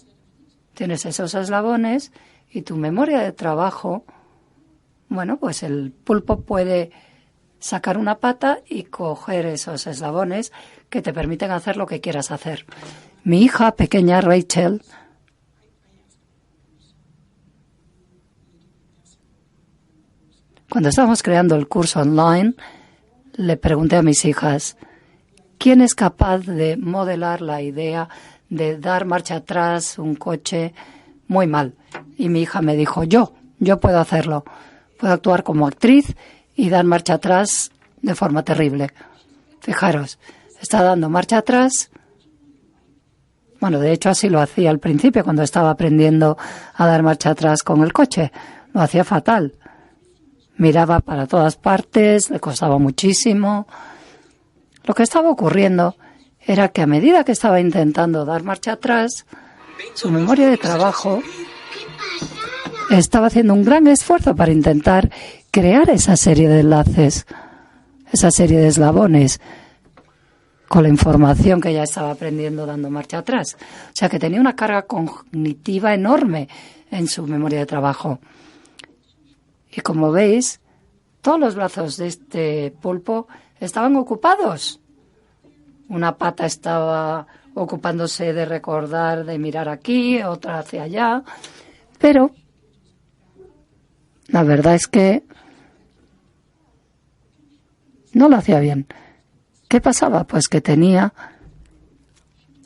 C: tienes esos eslabones y tu memoria de trabajo, bueno, pues el pulpo puede sacar una pata y coger esos eslabones que te permiten hacer lo que quieras hacer. Mi hija pequeña, Rachel, Cuando estábamos creando el curso online, le pregunté a mis hijas, ¿quién es capaz de modelar la idea de dar marcha atrás un coche muy mal? Y mi hija me dijo, yo puedo hacerlo. Puedo actuar como actriz y dar marcha atrás de forma terrible. Fijaros, está dando marcha atrás. Bueno, de hecho así lo hacía al principio cuando estaba aprendiendo a dar marcha atrás con el coche. Lo hacía fatal. Miraba para todas partes, le costaba muchísimo. Lo que estaba ocurriendo era que a medida que estaba intentando dar marcha atrás, su memoria de trabajo estaba haciendo un gran esfuerzo para intentar crear esa serie de enlaces, esa serie de eslabones con la información que ya estaba aprendiendo dando marcha atrás. O sea que tenía una carga cognitiva enorme en su memoria de trabajo. Y como veis, todos los brazos de este pulpo estaban ocupados. Una pata estaba ocupándose de recordar, de mirar aquí, otra hacia allá. Pero la verdad es que no lo hacía bien. ¿Qué pasaba? Pues que tenía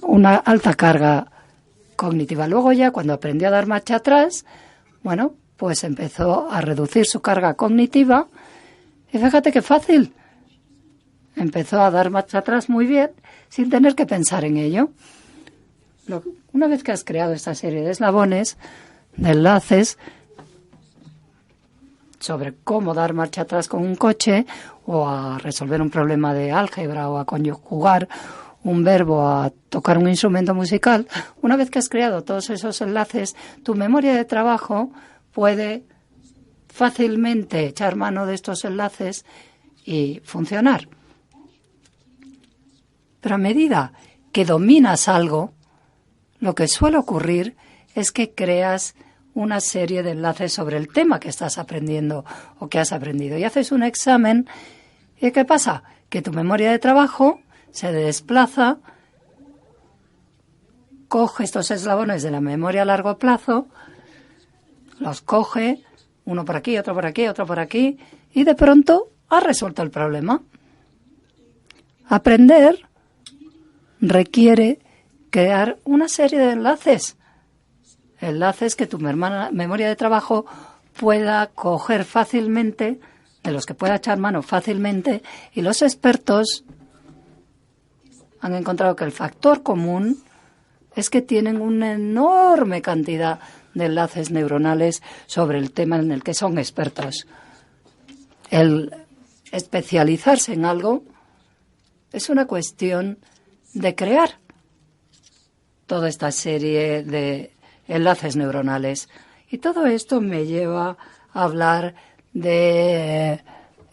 C: una alta carga cognitiva. Luego ya cuando aprendió a dar marcha atrás, bueno, pues empezó a reducir su carga cognitiva y fíjate qué fácil. Empezó a dar marcha atrás muy bien sin tener que pensar en ello. Una vez que has creado esta serie de eslabones, de enlaces, sobre cómo dar marcha atrás con un coche o a resolver un problema de álgebra o a conjugar un verbo, a tocar un instrumento musical, una vez que has creado todos esos enlaces, tu memoria de trabajo puede fácilmente echar mano de estos enlaces y funcionar. Pero a medida que dominas algo, lo que suele ocurrir es que creas una serie de enlaces sobre el tema que estás aprendiendo o que has aprendido. Y haces un examen y ¿qué pasa? Que tu memoria de trabajo se desplaza, coge estos eslabones de la memoria a largo plazo, los coge, uno por aquí, otro por aquí, otro por aquí, y de pronto has resuelto el problema. Aprender requiere crear una serie de enlaces que tu memoria de trabajo pueda coger fácilmente, de los que pueda echar mano fácilmente, y los expertos han encontrado que el factor común es que tienen una enorme cantidad de enlaces neuronales sobre el tema en el que son expertos. El especializarse en algo es una cuestión de crear toda esta serie de enlaces neuronales. Y todo esto me lleva a hablar de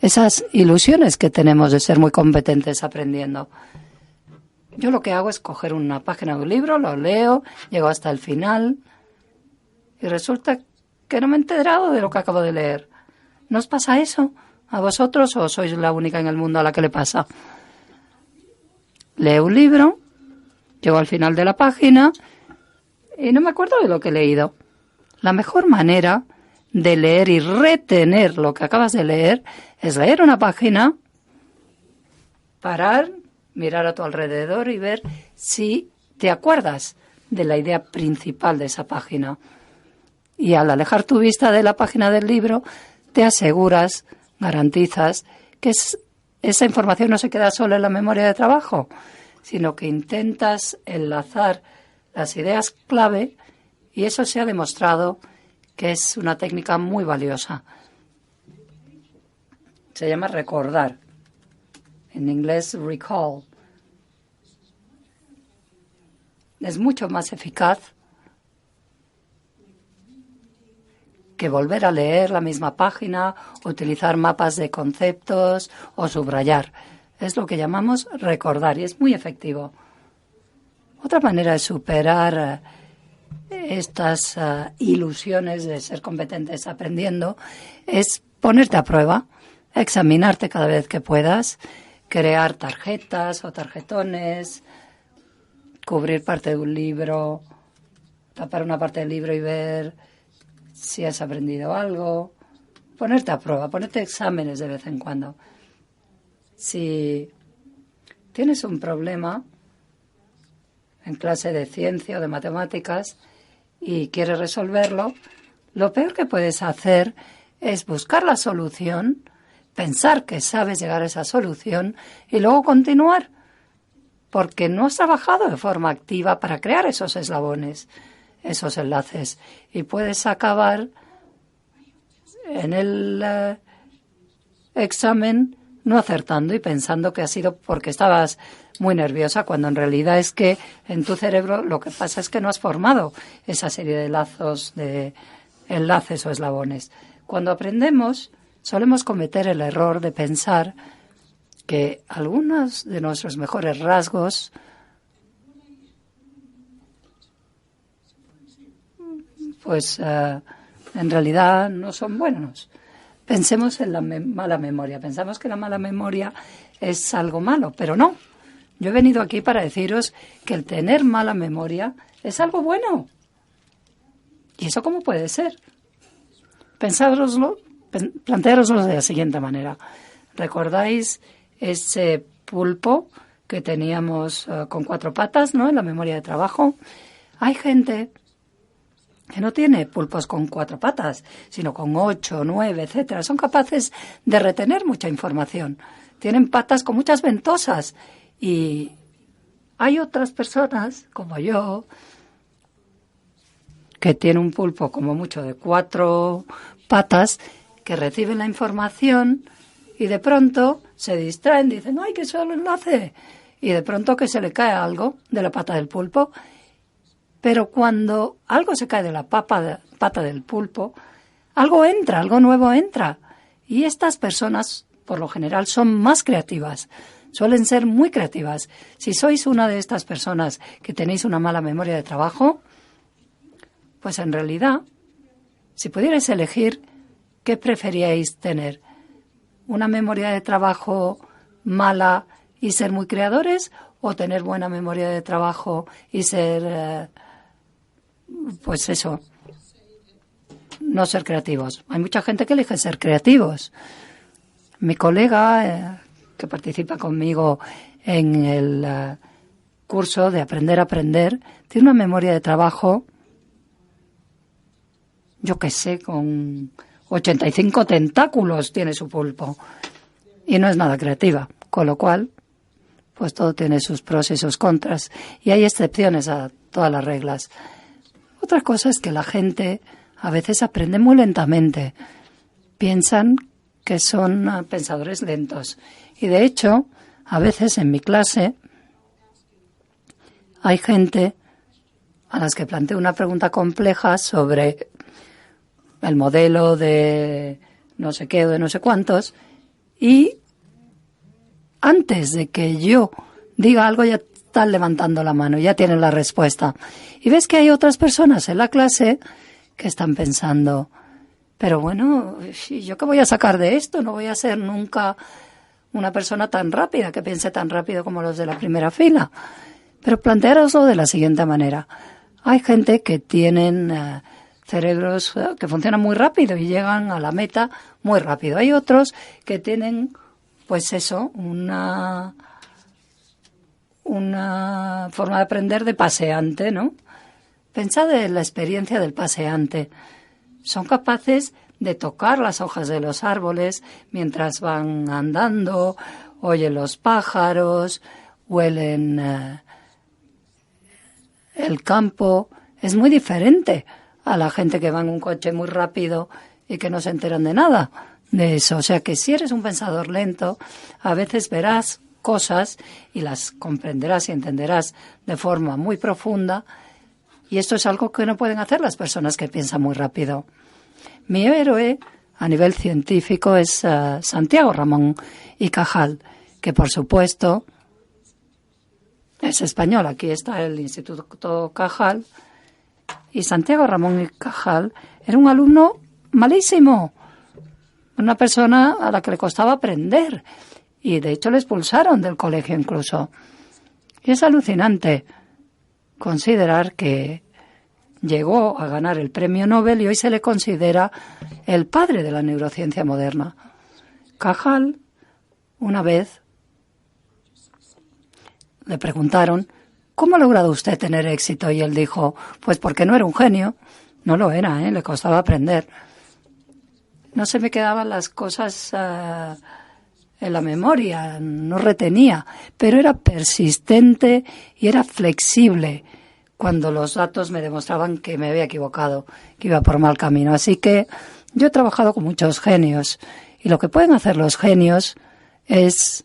C: esas ilusiones que tenemos de ser muy competentes aprendiendo. Yo lo que hago es coger una página de un libro, lo leo, llego hasta el final y resulta que no me he enterado de lo que acabo de leer. ¿No os pasa eso a vosotros o sois la única en el mundo a la que le pasa? Leo un libro, llego al final de la página y no me acuerdo de lo que he leído. La mejor manera de leer y retener lo que acabas de leer es leer una página, parar, mirar a tu alrededor y ver si te acuerdas de la idea principal de esa página. Y al alejar tu vista de la página del libro, te aseguras, garantizas que esa información no se queda solo en la memoria de trabajo, sino que intentas enlazar las ideas clave, y eso se ha demostrado que es una técnica muy valiosa. Se llama recordar. En inglés, recall. Es mucho más eficaz que volver a leer la misma página, utilizar mapas de conceptos o subrayar. Es lo que llamamos recordar y es muy efectivo. Otra manera de superar estas ilusiones de ser competentes aprendiendo es ponerte a prueba, examinarte cada vez que puedas, crear tarjetas o tarjetones, cubrir parte de un libro, tapar una parte del libro y ver si has aprendido algo, ponerte a prueba, ponerte exámenes de vez en cuando. Si tienes un problema en clase de ciencia o de matemáticas y quieres resolverlo, lo peor que puedes hacer es buscar la solución, pensar que sabes llegar a esa solución y luego continuar, porque no has trabajado de forma activa para crear esos eslabones, esos enlaces, y puedes acabar en el examen no acertando y pensando que ha sido porque estabas muy nerviosa, cuando en realidad es que en tu cerebro lo que pasa es que no has formado esa serie de lazos, de enlaces o eslabones. Cuando aprendemos, solemos cometer el error de pensar que algunos de nuestros mejores rasgos pues en realidad no son buenos. Pensemos en la mala memoria. Pensamos que la mala memoria es algo malo, pero no. Yo he venido aquí para deciros que el tener mala memoria es algo bueno. ¿Y eso cómo puede ser? Planteároslo de la siguiente manera. ¿Recordáis ese pulpo que teníamos con 4 patas, ¿no?, en la memoria de trabajo? Hay gente que no tiene pulpos con 4 patas, sino con 8, 9, etcétera. Son capaces de retener mucha información. Tienen patas con muchas ventosas. Y hay otras personas, como yo, que tienen un pulpo como mucho de 4 patas, que reciben la información y de pronto se distraen, dicen, ¡ay, qué solo enlace! Y de pronto que se le cae algo de la pata del pulpo. Pero cuando algo se cae de la pata del pulpo, algo entra, algo nuevo entra. Y estas personas, por lo general, son más creativas. Suelen ser muy creativas. Si sois una de estas personas que tenéis una mala memoria de trabajo, pues en realidad, si pudierais elegir, ¿qué preferíais tener? ¿Una memoria de trabajo mala y ser muy creadores? ¿O tener buena memoria de trabajo y ser, pues eso, no ser creativos? Hay mucha gente que elige ser creativos. Mi colega, que participa conmigo en el curso de Aprender a Aprender, tiene una memoria de trabajo, yo qué sé, con 85 tentáculos tiene su pulpo. Y no es nada creativa, con lo cual, pues todo tiene sus pros y sus contras. Y hay excepciones a todas las reglas. Otra cosa es que la gente a veces aprende muy lentamente. Piensan que son pensadores lentos. Y de hecho, a veces en mi clase hay gente a las que planteo una pregunta compleja sobre el modelo de no sé qué o de no sé cuántos, y antes de que yo diga algo ya están levantando la mano, ya tienen la respuesta. Y ves que hay otras personas en la clase que están pensando, pero bueno, ¿yo qué voy a sacar de esto? No voy a ser nunca una persona tan rápida, que piense tan rápido como los de la primera fila. Pero planteároslo de la siguiente manera. Hay gente que tienen cerebros que funcionan muy rápido y llegan a la meta muy rápido. Hay otros que tienen, pues eso, una forma de aprender de paseante, ¿no? Pensad en la experiencia del paseante. Son capaces de tocar las hojas de los árboles mientras van andando, oyen los pájaros, huelen el campo. Es muy diferente a la gente que va en un coche muy rápido y que no se enteran de nada de eso. O sea que si eres un pensador lento, a veces verás cosas y las comprenderás y entenderás de forma muy profunda, y esto es algo que no pueden hacer las personas que piensan muy rápido. Mi héroe a nivel científico es Santiago Ramón y Cajal, que por supuesto es español. Aquí está el Instituto Cajal. Y Santiago Ramón y Cajal era un alumno malísimo, una persona a la que le costaba aprender, y de hecho le expulsaron del colegio incluso. Y es alucinante considerar que llegó a ganar el premio Nobel y hoy se le considera el padre de la neurociencia moderna. Cajal, una vez, le preguntaron, ¿cómo ha logrado usted tener éxito? Y él dijo, pues porque no era un genio. No lo era, le costaba aprender. No se me quedaban las cosas en la memoria, no retenía, pero era persistente y era flexible cuando los datos me demostraban que me había equivocado, que iba por mal camino. Así que yo he trabajado con muchos genios y lo que pueden hacer los genios es,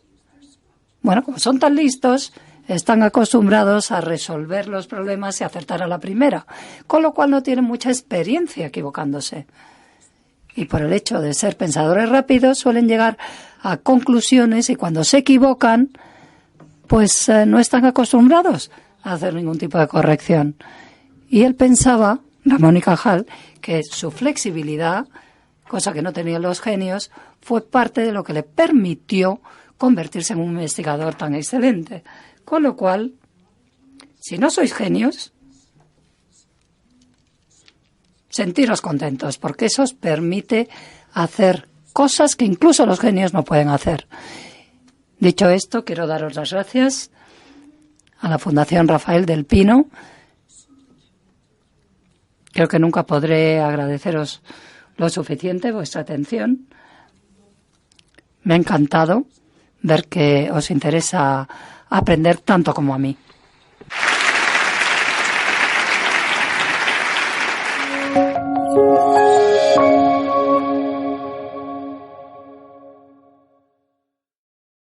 C: bueno, como son tan listos, están acostumbrados a resolver los problemas y acertar a la primera, con lo cual no tienen mucha experiencia equivocándose. Y por el hecho de ser pensadores rápidos suelen llegar a conclusiones y cuando se equivocan, pues no están acostumbrados a hacer ningún tipo de corrección. Y él pensaba, Ramón y Cajal, que su flexibilidad, cosa que no tenían los genios, fue parte de lo que le permitió convertirse en un investigador tan excelente. Con lo cual, si no sois genios, sentiros contentos, porque eso os permite hacer cosas que incluso los genios no pueden hacer. Dicho esto, quiero daros las gracias a la Fundación Rafael del Pino. Creo que nunca podré agradeceros lo suficiente vuestra atención. Me ha encantado ver que os interesa aprender tanto como a mí.